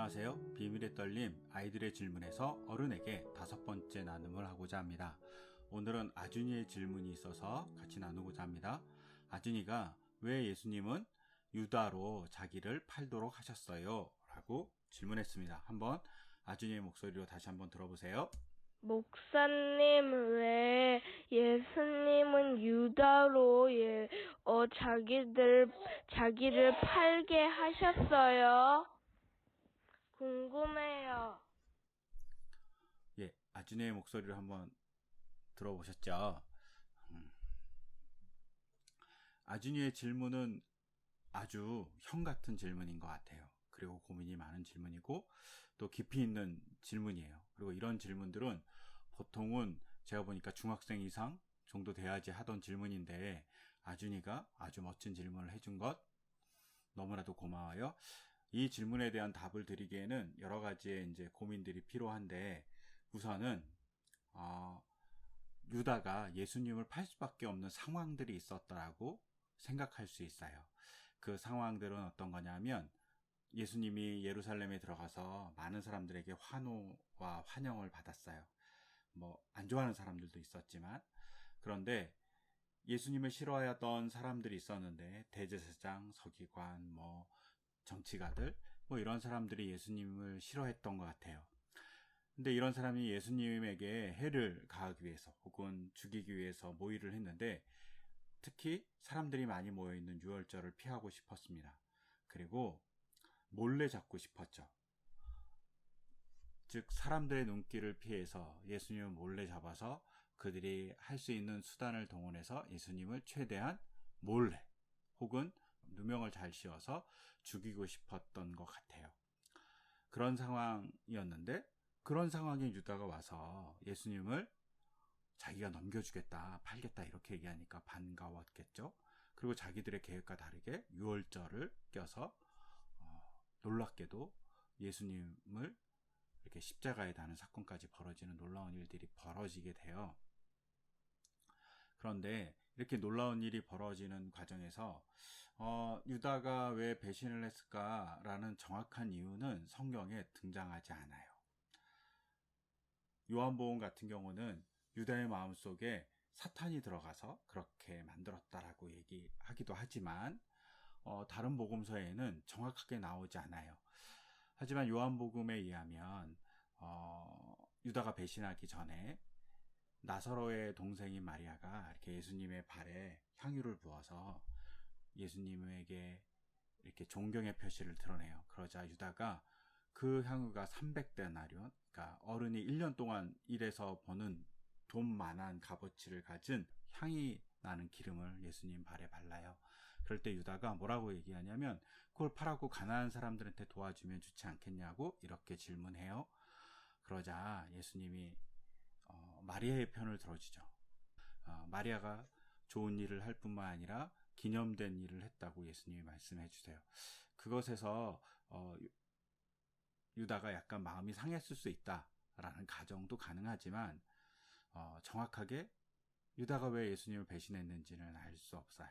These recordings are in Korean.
안녕하세요. 비밀의 떨림 아이들의 질문에서 어른에게 5번째 나눔을 하고자 합니다. 오늘은 아준이의 질문이 있어서 같이 나누고자 합니다. 아준이가 왜 예수님은 유다로 자기를 팔도록 하셨어요? 라고 질문했습니다. 한번 아준이의 목소리로 다시 한번 들어보세요. 목사님, 왜 예수님은 유다로 자기를 팔게 하셨어요? 궁금해요. 예, 아준이의 목소리를 한번 들어보셨죠? 아준이의 질문은 아주 형 같은 질문인 것 같아요. 그리고 고민이 많은 질문이고 또 깊이 있는 질문이에요. 그리고 이런 질문들은 보통은 제가 보니까 중학생 이상 정도 돼야지 하던 질문인데 아준이가 아주 멋진 질문을 해준 것 너무나도 고마워요. 이 질문에 대한 답을 드리기에는 여러 가지의 이제 고민들이 필요한데 우선은 유다가 예수님을 팔 수밖에 없는 상황들이 있었다라고 생각할 수 있어요. 그 상황들은 어떤 거냐면 예수님이 예루살렘에 들어가서 많은 사람들에게 환호와 환영을 받았어요. 안 좋아하는 사람들도 있었지만 그런데 예수님을 싫어하던 사람들이 있었는데 대제사장, 서기관, 정치가들 이런 사람들이 예수님을 싫어했던 것 같아요. 근데 이런 사람이 예수님에게 해를 가하기 위해서 혹은 죽이기 위해서 모의를 했는데 특히 사람들이 많이 모여있는 유월절을 피하고 싶었습니다. 그리고 몰래 잡고 싶었죠. 즉 사람들의 눈길을 피해서 예수님을 몰래 잡아서 그들이 할 수 있는 수단을 동원해서 예수님을 최대한 몰래 혹은 누명을 잘 씌워서 죽이고 싶었던 것 같아요. 그런 상황이었는데 그런 상황에 유다가 와서 예수님을 자기가 넘겨주겠다, 팔겠다 이렇게 얘기하니까 반가웠겠죠. 그리고 자기들의 계획과 다르게 유월절을 껴서 놀랍게도 예수님을 이렇게 십자가에 다는 사건까지 벌어지는 놀라운 일들이 벌어지게 돼요. 그런데 이렇게 놀라운 일이 벌어지는 과정에서 유다가 왜 배신을 했을까라는 정확한 이유는 성경에 등장하지 않아요. 요한복음 같은 경우는 유다의 마음속에 사탄이 들어가서 그렇게 만들었다라고 얘기하기도 하지만 다른 복음서에는 정확하게 나오지 않아요. 하지만 요한복음에 의하면 유다가 배신하기 전에 나사로의 동생인 마리아가 이렇게 예수님의 발에 향유를 부어서 예수님에게 이렇게 존경의 표시를 드러내요. 그러자 유다가 그 향유가 300데나리온, 그러니까 어른이 1년 동안 일해서 버는 돈만한 값어치를 가진 향이 나는 기름을 예수님 발에 발라요. 그럴 때 유다가 뭐라고 얘기하냐면 그걸 팔아고 가난한 사람들한테 도와주면 좋지 않겠냐고 이렇게 질문해요. 그러자 예수님이 마리아의 편을 들어주죠. 마리아가 좋은 일을 할 뿐만 아니라 기념된 일을 했다고 예수님이 말씀해 주세요. 그것에서 유다가 약간 마음이 상했을 수 있다라는 가정도 가능하지만 정확하게 유다가 왜 예수님을 배신했는지는 알 수 없어요.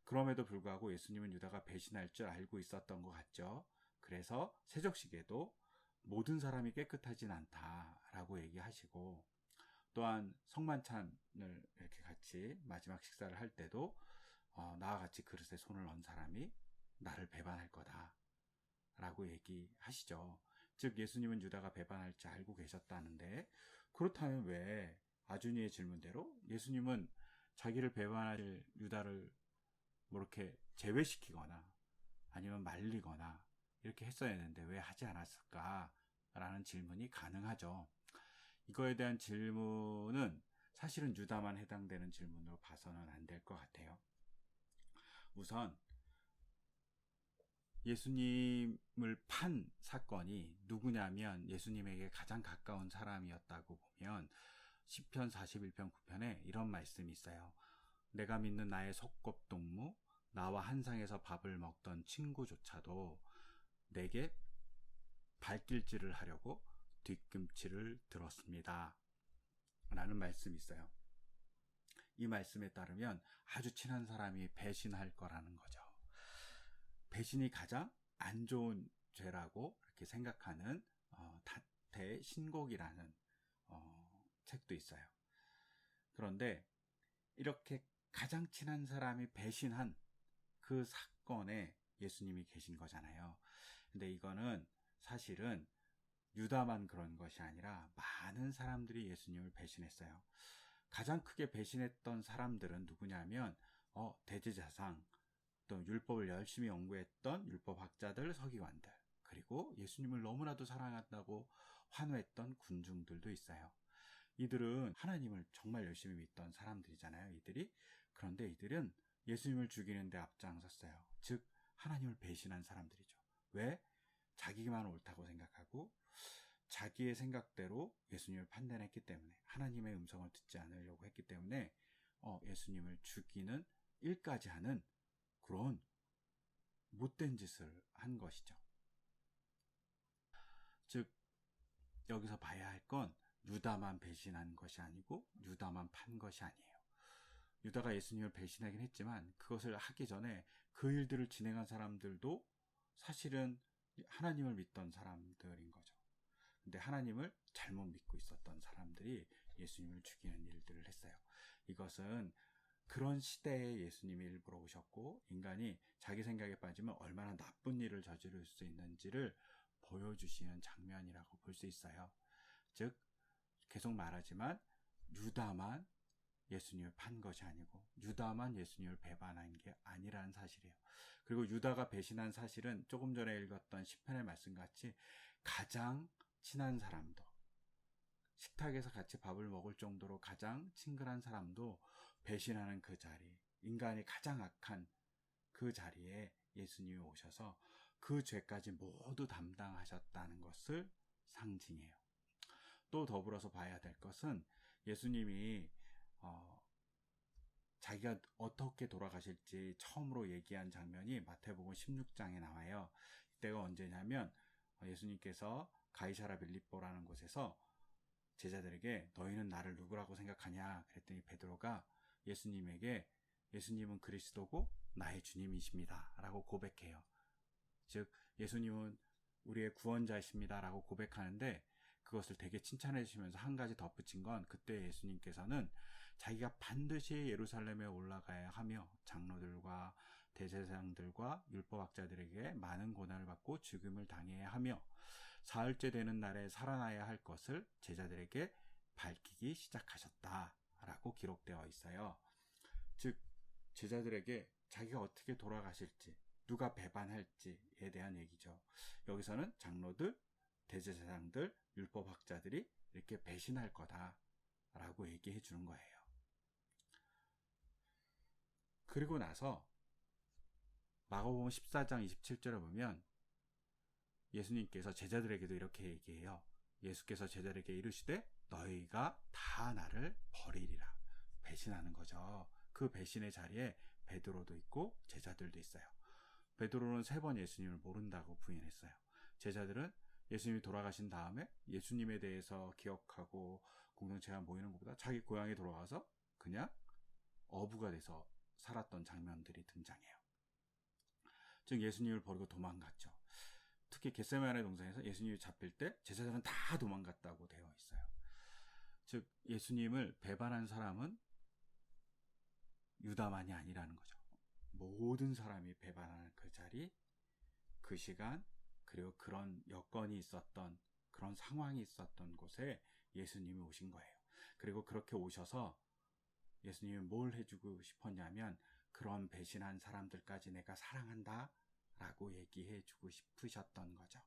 그럼에도 불구하고 예수님은 유다가 배신할 줄 알고 있었던 것 같죠. 그래서 세족식에도 모든 사람이 깨끗하진 않다라고 얘기하시고 또한 성만찬을 이렇게 같이 마지막 식사를 할 때도 나와 같이 그릇에 손을 얹은 사람이 나를 배반할 거다 라고 얘기하시죠. 즉 예수님은 유다가 배반할 줄 알고 계셨다는데 그렇다면 왜 아준이의 질문대로 예수님은 자기를 배반할 유다를 이렇게 제외시키거나 아니면 말리거나 이렇게 했어야 했는데 왜 하지 않았을까라는 질문이 가능하죠. 이거에 대한 질문은 사실은 유다만 해당되는 질문으로 봐서는 안 될 것 같아요. 우선 예수님을 판 사건이 누구냐면 예수님에게 가장 가까운 사람이었다고 보면 시편 41편 9편에 이런 말씀이 있어요. 내가 믿는 나의 속곱동무, 나와 한 상에서 밥을 먹던 친구조차도 내게 발길질을 하려고 뒤꿈치를 들었습니다. 라는 말씀이 있어요. 이 말씀에 따르면 아주 친한 사람이 배신할 거라는 거죠. 배신이 가장 안 좋은 죄라고 이렇게 생각하는 대신곡이라는 책도 있어요. 그런데 이렇게 가장 친한 사람이 배신한 그 사건에 예수님이 계신 거잖아요. 근데 이거는 사실은 유다만 그런 것이 아니라 많은 사람들이 예수님을 배신했어요. 가장 크게 배신했던 사람들은 누구냐면 대제사장, 또 율법을 열심히 연구했던 율법학자들, 서기관들, 그리고 예수님을 너무나도 사랑한다고 환호했던 군중들도 있어요. 이들은 하나님을 정말 열심히 믿던 사람들이잖아요, 이들이. 그런데 이들은 예수님을 죽이는 데 앞장섰어요. 즉 하나님을 배신한 사람들이죠. 왜? 자기만 옳다고 생각하고 자기의 생각대로 예수님을 판단했기 때문에, 하나님의 음성을 듣지 않으려고 했기 때문에 예수님을 죽이는 일까지 하는 그런 못된 짓을 한 것이죠. 즉 여기서 봐야 할 건 유다만 배신한 것이 아니고 유다만 판 것이 아니에요. 유다가 예수님을 배신하긴 했지만 그것을 하기 전에 그 일들을 진행한 사람들도 사실은 하나님을 믿던 사람들인 거죠. 근데 하나님을 잘못 믿고 있었던 사람들이 예수님을 죽이는 일들을 했어요. 이것은 그런 시대에 예수님이 일부러 오셨고 인간이 자기 생각에 빠지면 얼마나 나쁜 일을 저지를 수 있는지를 보여주시는 장면이라고 볼 수 있어요. 즉 계속 말하지만 유다만 예수님을 판 것이 아니고 유다만 예수님을 배반한 게 아니라는 사실이에요. 그리고 유다가 배신한 사실은 조금 전에 읽었던 시편의 말씀같이 가장 친한 사람도, 식탁에서 같이 밥을 먹을 정도로 가장 친근한 사람도 배신하는 그 자리, 인간이 가장 악한 그 자리에 예수님이 오셔서 그 죄까지 모두 담당하셨다는 것을 상징해요. 또 더불어서 봐야 될 것은 예수님이 자기가 어떻게 돌아가실지 처음으로 얘기한 장면이 마태복음 16장에 나와요. 이때가 언제냐면 예수님께서 가이사라 빌립보라는 곳에서 제자들에게 너희는 나를 누구라고 생각하냐 그랬더니 베드로가 예수님에게 예수님은 그리스도고 나의 주님이십니다 라고 고백해요. 즉 예수님은 우리의 구원자이십니다 라고 고백하는데 그것을 되게 칭찬해 주시면서 한 가지 덧붙인 건 그때 예수님께서는 자기가 반드시 예루살렘에 올라가야 하며 장로들과 대제사장들과 율법학자들에게 많은 고난을 받고 죽임을 당해야 하며 사흘째 되는 날에 살아나야 할 것을 제자들에게 밝히기 시작하셨다라고 기록되어 있어요. 즉 제자들에게 자기가 어떻게 돌아가실지, 누가 배반할지에 대한 얘기죠. 여기서는 장로들, 대제사장들, 율법학자들이 이렇게 배신할 거다라고 얘기해 주는 거예요. 그리고 나서 마가복음 14장 27절에 보면 예수님께서 제자들에게도 이렇게 얘기해요. 예수께서 제자들에게 이르시되 너희가 다 나를 버리리라. 배신하는 거죠. 그 배신의 자리에 베드로도 있고 제자들도 있어요. 베드로는 3번 예수님을 모른다고 부인했어요. 제자들은 예수님이 돌아가신 다음에 예수님에 대해서 기억하고 공동체가 모이는 것보다 자기 고향에 돌아가서 그냥 어부가 돼서 살았던 장면들이 등장해요. 즉 예수님을 버리고 도망갔죠. 특히 겟세마네 동산에서 예수님이 잡힐 때 제자들은 다 도망갔다고 되어 있어요. 즉 예수님을 배반한 사람은 유다만이 아니라는 거죠. 모든 사람이 배반하는 그 자리, 그 시간, 그리고 그런 여건이 있었던, 그런 상황이 있었던 곳에 예수님이 오신 거예요. 그리고 그렇게 오셔서 예수님이 뭘 해주고 싶었냐면 그런 배신한 사람들까지 내가 사랑한다 라고 얘기해 주고 싶으셨던 거죠.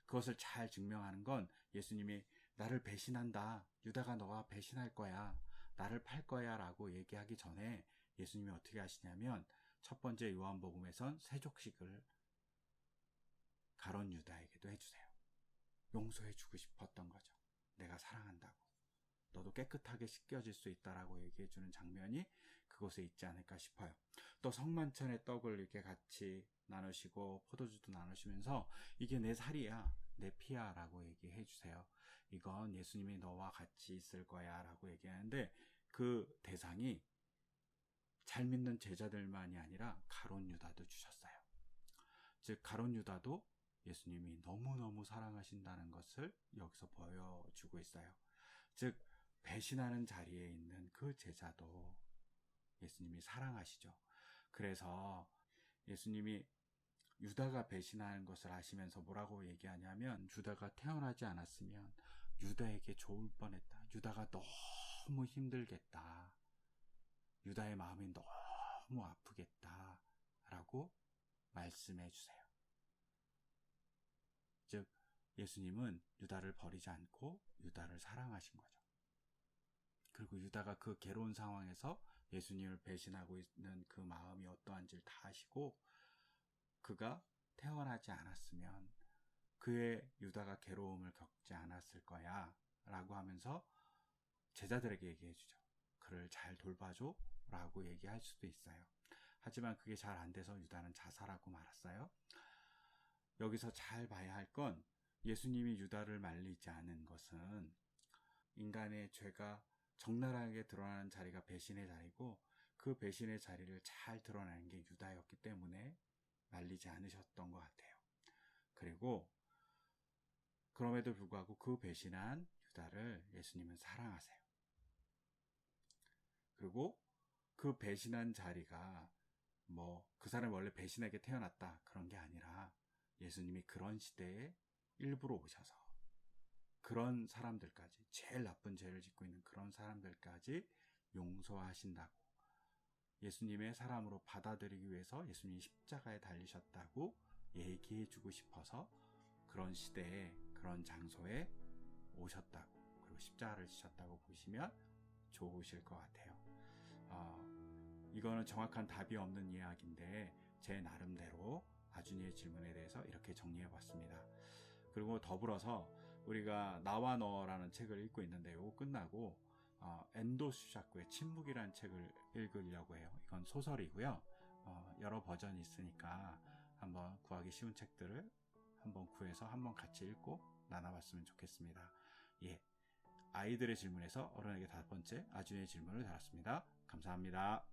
그것을 잘 증명하는 건 예수님이 나를 배신한다, 유다가 너와 배신할 거야, 나를 팔 거야 라고 얘기하기 전에 예수님이 어떻게 하시냐면 첫 번째 요한복음에선 세족식을 가룟 유다에게도 해주세요. 용서해 주고 싶었던 거죠. 내가 사랑한다고, 너도 깨끗하게 씻겨질 수 있다라고 얘기해 주는 장면이 그곳에 있지 않을까 싶어요. 또 성만찬의 떡을 이렇게 같이 나누시고 포도주도 나누시면서 이게 내 살이야, 내 피야 라고 얘기해 주세요. 이건 예수님이 너와 같이 있을 거야 라고 얘기하는데 그 대상이 잘 믿는 제자들만이 아니라 가룟 유다도 주셨어요. 즉 가룟 유다도 예수님이 너무너무 사랑하신다는 것을 여기서 보여주고 있어요. 즉, 배신하는 자리에 있는 그 제자도 예수님이 사랑하시죠. 그래서 예수님이 유다가 배신하는 것을 아시면서 뭐라고 얘기하냐면, 유다가 태어나지 않았으면 유다에게 좋을 뻔했다. 유다가 너무 힘들겠다. 유다의 마음이 너무 아프겠다. 라고 말씀해 주세요. 즉, 예수님은 유다를 버리지 않고 유다를 사랑하신 거죠. 그리고 유다가 그 괴로운 상황에서 예수님을 배신하고 있는 그 마음이 어떠한지를 다 아시고, 그가 태어나지 않았으면 그의 유다가 괴로움을 겪지 않았을 거야 라고 하면서 제자들에게 얘기해 주죠. 그를 잘 돌봐줘 라고 얘기할 수도 있어요. 하지만 그게 잘 안 돼서 유다는 자살하고 말았어요. 여기서 잘 봐야 할 건, 예수님이 유다를 말리지 않은 것은 인간의 죄가 적나라하게 드러나는 자리가 배신의 자리고, 그 배신의 자리를 잘 드러내는 게 유다였기 때문에 말리지 않으셨던 것 같아요. 그리고 그럼에도 불구하고 그 배신한 유다를 예수님은 사랑하세요. 그리고 그 배신한 자리가 그 사람이 원래 배신하게 태어났다 그런 게 아니라, 예수님이 그런 시대에 일부러 오셔서 그런 사람들까지, 제일 나쁜 죄를 짓고 있는 그런 사람들까지 용서하신다고, 예수님의 사람으로 받아들이기 위해서 예수님이 십자가에 달리셨다고 얘기해 주고 싶어서 그런 시대에, 그런 장소에 오셨다고, 그리고 십자가를 지셨다고 보시면 좋으실 것 같아요. 이거는 정확한 답이 없는 이야기인데 제 나름대로 아준이의 질문에 대해서 이렇게 정리해 봤습니다. 그리고 더불어서 우리가 나와 너라는 책을 읽고 있는데, 이거 끝나고 엔도 슈샤쿠의 침묵이라는 책을 읽으려고 해요. 이건 소설이고요. 여러 버전이 있으니까 한번 구하기 쉬운 책들을 한번 구해서 한번 같이 읽고 나눠봤으면 좋겠습니다. 예, 아이들의 질문에서 어른에게 5번째 아준이의 질문을 달았습니다. 감사합니다.